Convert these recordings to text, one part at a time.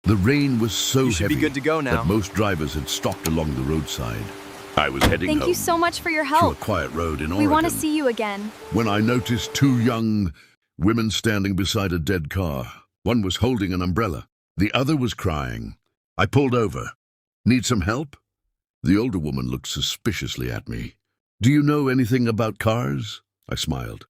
The rain was so You should be heavy good to go now. that most drivers had stopped along the roadside. I was heading Thank home you so much for your through a help. quiet road in We Oregon want to see you again. when I noticed two young women standing beside a dead car. One was holding an umbrella. The other was crying. I pulled over. Need some help? The older woman looked suspiciously at me. Do you know anything about cars? I smiled.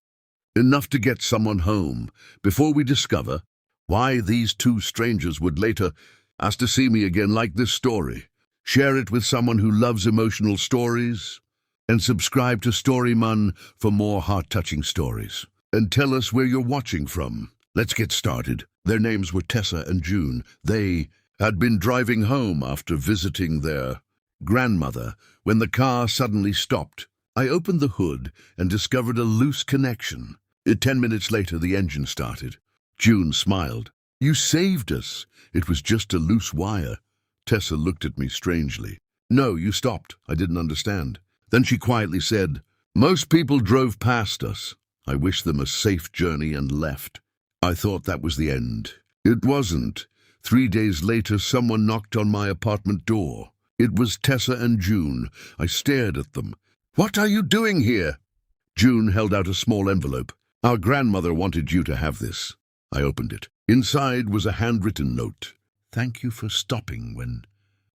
Enough to get someone home before we discover why these two strangers would later ask to see me again. Like this story, share it with someone who loves emotional stories, and subscribe to StoryMun for more heart-touching stories. And tell us where you're watching from. Let's get started. Their names were Tessa and June. They had been driving home after visiting their grandmother when the car suddenly stopped. I opened the hood and discovered a loose connection. 10 minutes later, the engine started. June smiled. You saved us. It was just a loose wire. Tessa looked at me strangely. No, you stopped. I didn't understand. Then she quietly said, most people drove past us. I wished them a safe journey and left. I thought that was the end. It wasn't. 3 days later, someone knocked on my apartment door. It was Tessa and June. I stared at them. What are you doing here? June held out a small envelope. Our grandmother wanted you to have this. I opened it. Inside was a handwritten note. Thank you for stopping when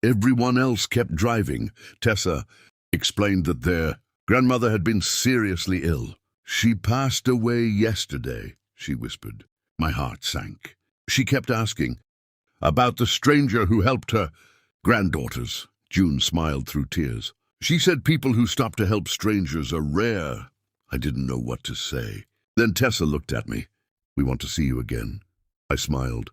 everyone else kept driving. Tessa explained that their grandmother had been seriously ill. She passed away yesterday, she whispered. My heart sank. She kept asking about the stranger who helped her granddaughters. June smiled through tears. She said people who stop to help strangers are rare. I didn't know what to say. Then Tessa looked at me. We want to see you again. I smiled.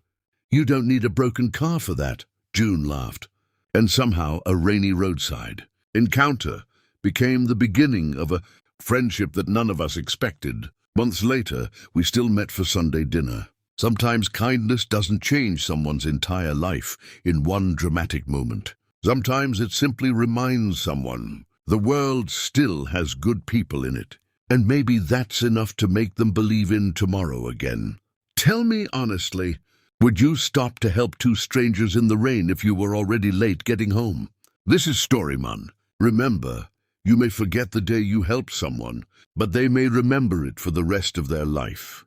You don't need a broken car for that. June laughed. And somehow a rainy roadside encounter became the beginning of a friendship that none of us expected. Months later, we still met for Sunday dinner. Sometimes kindness doesn't change someone's entire life in one dramatic moment. Sometimes it simply reminds someone the world still has good people in it. And maybe that's enough to make them believe in tomorrow again. Tell me honestly, would you stop to help two strangers in the rain if you were already late getting home? This is StoryMun. Remember, you may forget the day you helped someone, but they may remember it for the rest of their life.